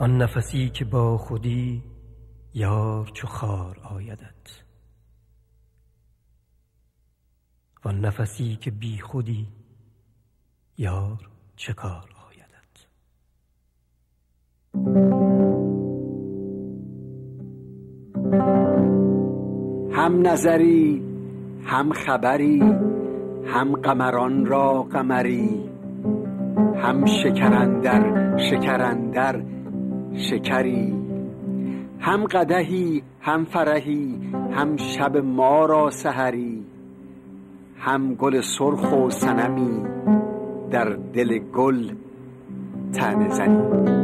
آن نفسی که با خودی یار چو خار آیدت، وان نفسی که بی خودی یار چه کار آیدت. هم نظری هم خبری، هم قمران را قمری، هم شکرندر شکرندر شکری، هم قدحی هم فرحی، هم شب ما را سحری، هم گل سرخ و صنمی در دل گل طعنه زنی.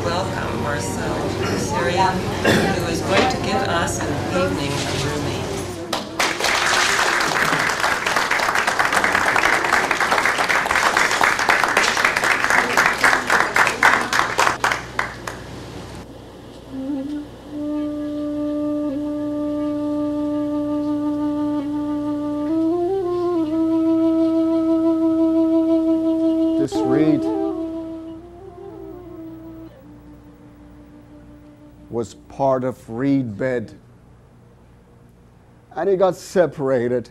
Welcome Marcel Bassirian, who is going to give us an evening of Rumi. This reed was part of reed bed, and it got separated,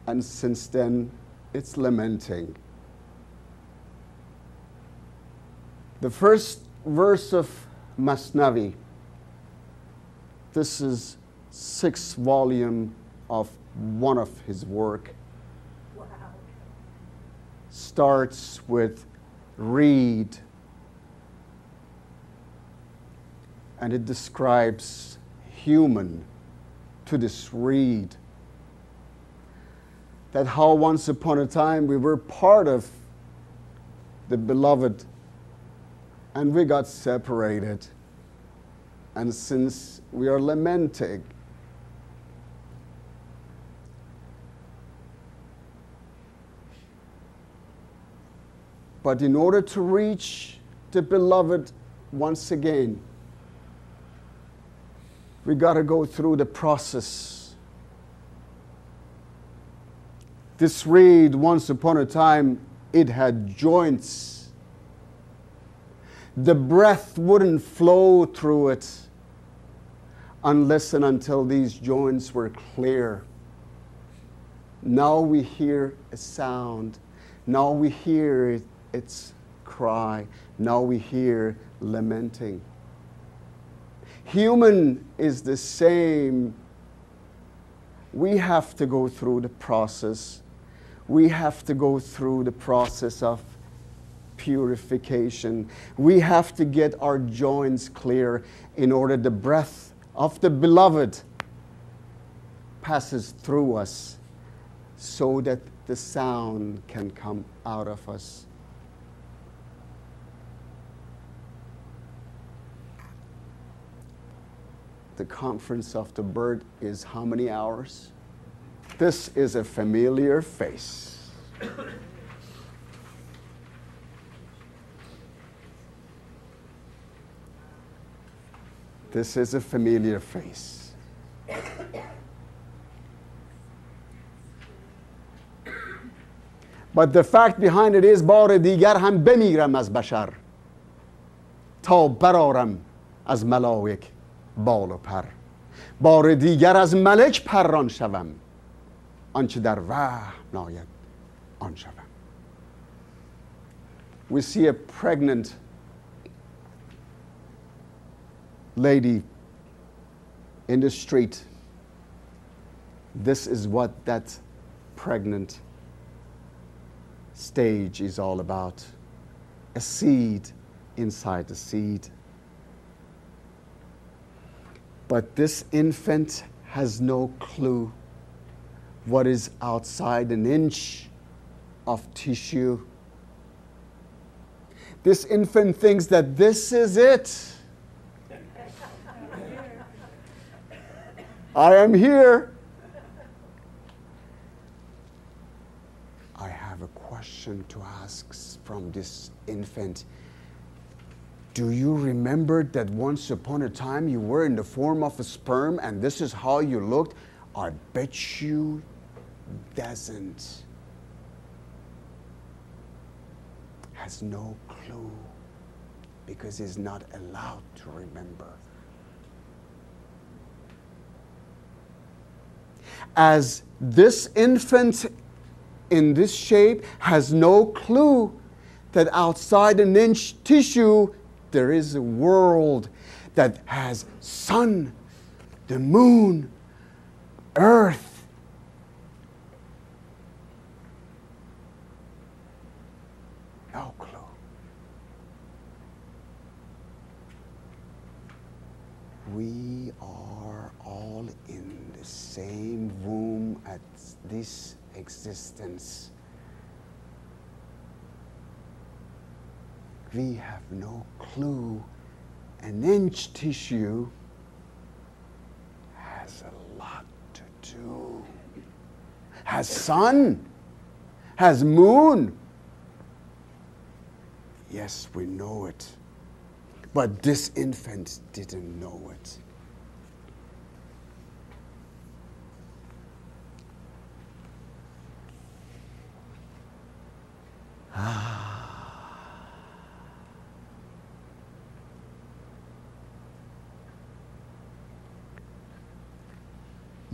and since then it's lamenting. The first verse of Masnavi, this is 6th volume of one of his work, starts with reed, and it describes human to this reed. That how once upon a time we were part of the beloved and we got separated. And since we are lamenting, but in order to reach the beloved once again, we got to go through the process. This reed, once upon a time, it had joints. The breath wouldn't flow through it unless and until these joints were clear. Now we hear a sound. Now we hear its cry. Now we hear lamenting. Human is the same. We have to go through the process. We have to go through the process of purification. We have to get our joints clear in order the breath of the beloved passes through us so that the sound can come out of us. The conference of the bird is how many hours? This is a familiar face. This is a familiar face. But the fact behind it is بار دیگر هم بمیرم از بشر تا برارم از ملائک بال و پر. بار دیگر از ملک پران شوم آنچه در وهم ناید آن شوم. We see a pregnant lady in the street. This is what that pregnant stage is all about. A seed inside the seed. But this infant has no clue what is outside an inch of tissue. This infant thinks that this is it. I am here. I have a question to ask from this infant. Do you remember that once upon a time you were in the form of a sperm and this is how you looked? I bet you doesn't. Has no clue because he's not allowed to remember. As this infant in this shape has no clue that outside an inch tissue there is a world that has sun, the moon, earth. No clue. We are all in the same womb at this existence. We have no clue. An inch tissue has a lot to do. Has sun, has moon. Yes, we know it. But this infant didn't know it.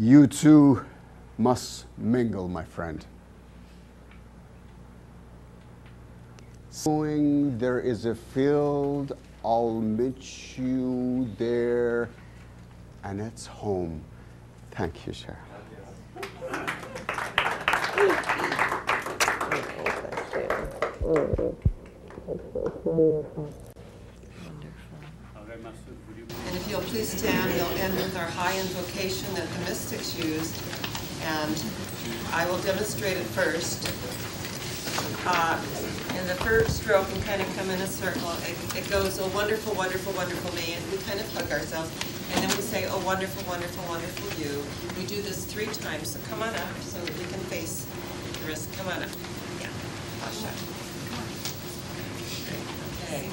You too must mingle, my friend. Knowing there is a field, I'll meet you there, and it's home. Thank you, Sharon. And if you'll please stand, we'll end with our high invocation that the mystics used. And I will demonstrate it first. In the first stroke, we kind of come in a circle. It goes, oh, wonderful, wonderful, wonderful me. And we kind of hug ourselves. And then we say, oh, wonderful, wonderful, wonderful you. We do this 3 times. So come on up so that we can face the wrist. Come on up. Yeah. Okay.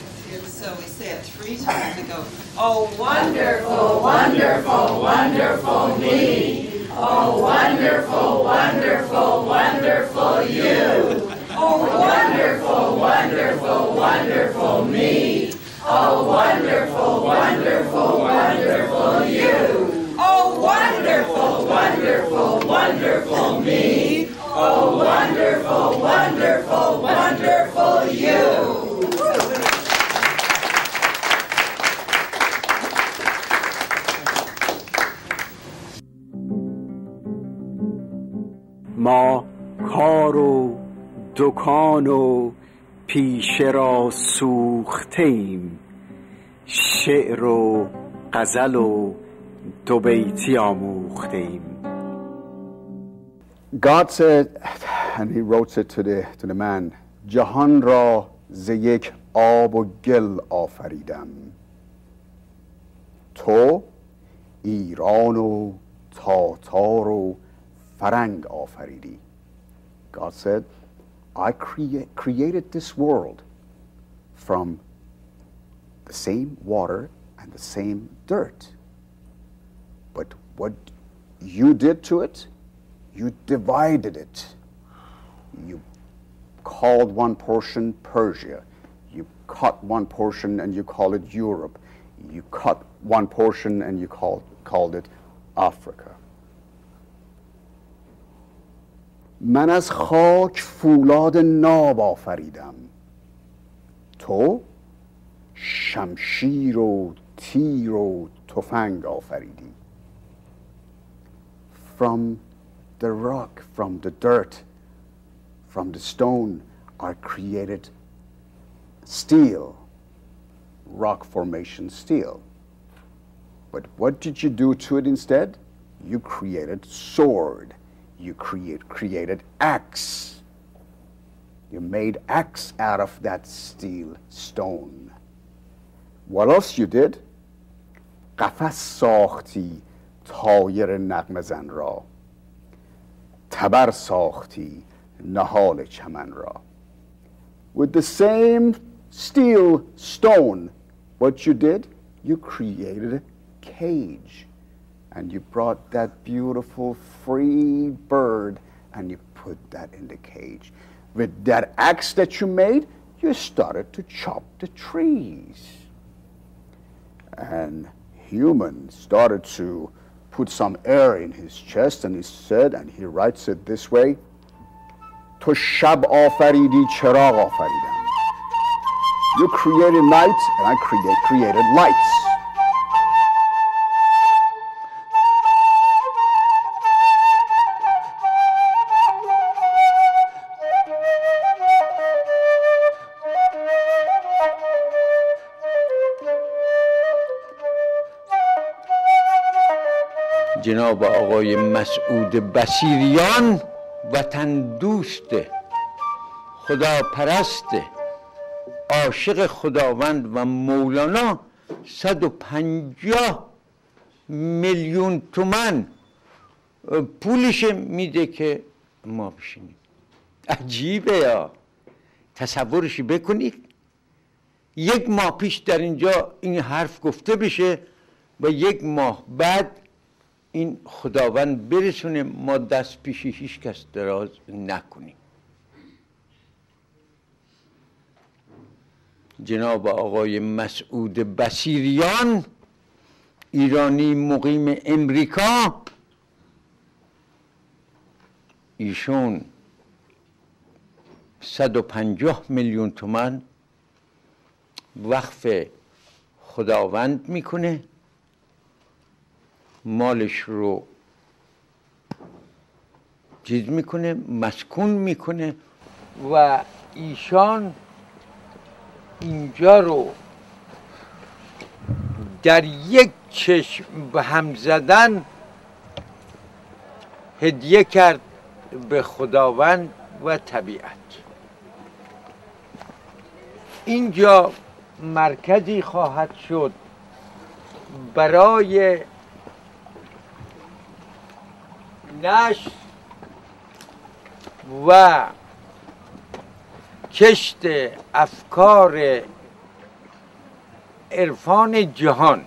So we say it 3 times. We go, oh, wonderful, wonderful, wonderful me. Oh, wonderful, wonderful, wonderful you. Oh, wonderful, wonderful, wonderful me. Oh, wonderful, wonderful, wonderful you. Oh, wonderful, wonderful, wonderful me. Oh, wonderful, wonderful, wonderful you. ما کار و دکان و پیشه را سوختیم، شعر و غزل و 2 بیتی آموختیم. God said, and he wrote it to the man, جهان را ز یک آب و گل آفریدم، تو ایران و تاتار و فرنگ آفریدی. God said, I created this world from the same water and the same dirt. But what you did to it, you divided it. You called one portion Persia. You cut one portion and you call it Europe. You cut one portion and you called it Africa. من از خاک فولاد ناب آفریدم، تو شمشیر و تیر و تفنگ آفریدی. From the rock, from the dirt, from the stone are created steel, rock formation steel. But what did you do to it instead? You created sword. You created axe. You made axe out of that steel stone. What else you did? قفس ساختی طایر نغمه زن را، تبر ساختی نهال چمن را. With the same steel stone, what you did? You created a cage. And you brought that beautiful free bird and you put that in the cage. With that axe that you made, you started to chop the trees. And human started to put some air in his chest, and he said, and he writes it this way, تو شب آفریدی چراغ آفریدم. You created night and I created lights. جناب آقای مسعود بصیریان وطن دوست، خداپرست، عاشق خداوند و مولانا 150 میلیون تومان پولش میده که ما بشینیم. عجیبه یا تصورش بکنید 1 ماه پیش در اینجا این حرف گفته بشه و 1 ماه بعد این خداوند برسونه ما دست پیش هیچ کس دراز نکنیم. جناب آقای مسعود بصیریان، ایرانی مقیم امریکا، ایشون 150 میلیون تومان وقف خداوند میکنه، مالش رو چیز میکنه، مسکون میکنه و ایشان اینجا رو در یک چشم به هم زدن هدیه کرد به خداوند و طبیعت. اینجا مرکزی خواهد شد برای نشر و کشت افکار عرفان جهان.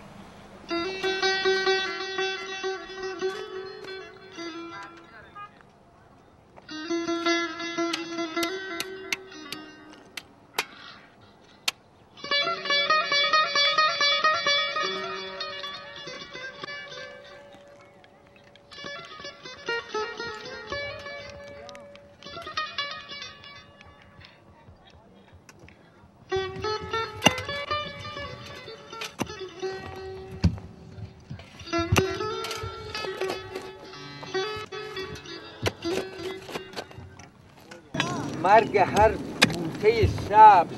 مرگ هر بوته سبز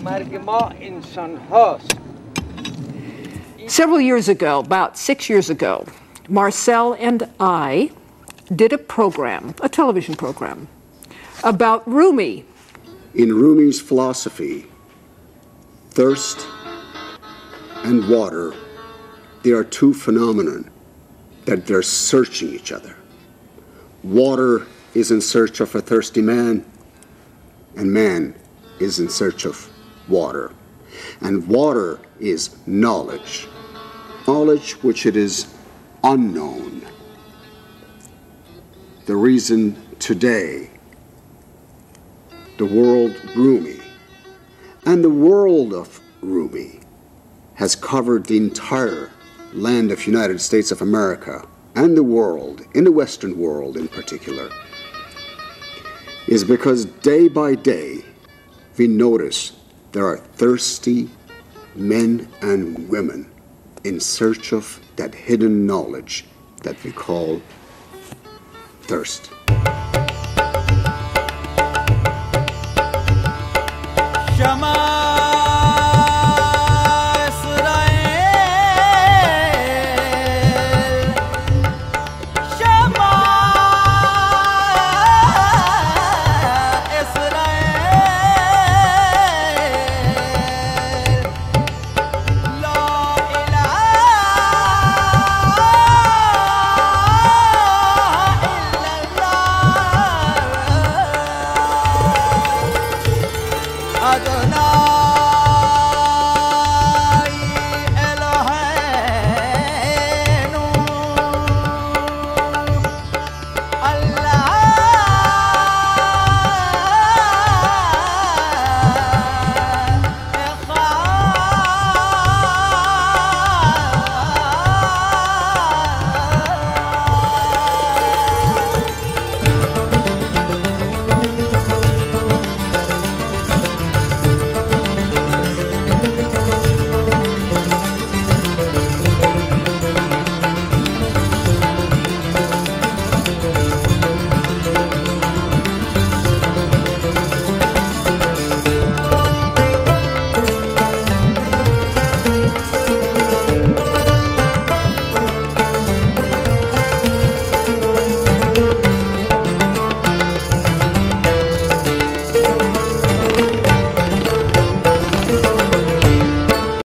مرگ ما انسان هاست. Several years ago, about 6 years ago, Marcel and I did a program, a television program, about Rumi. In Rumi's philosophy, thirst and water, there are two phenomena that they're searching each other. Water is in search of a thirsty man, and man is in search of water. And water is knowledge. Knowledge which it is unknown. The reason today the world Rumi and the world of Rumi has covered the entire land of United States of America and the world, in the Western world in particular, is because day by day we notice there are thirsty men and women in search of that hidden knowledge that we call thirst. Shama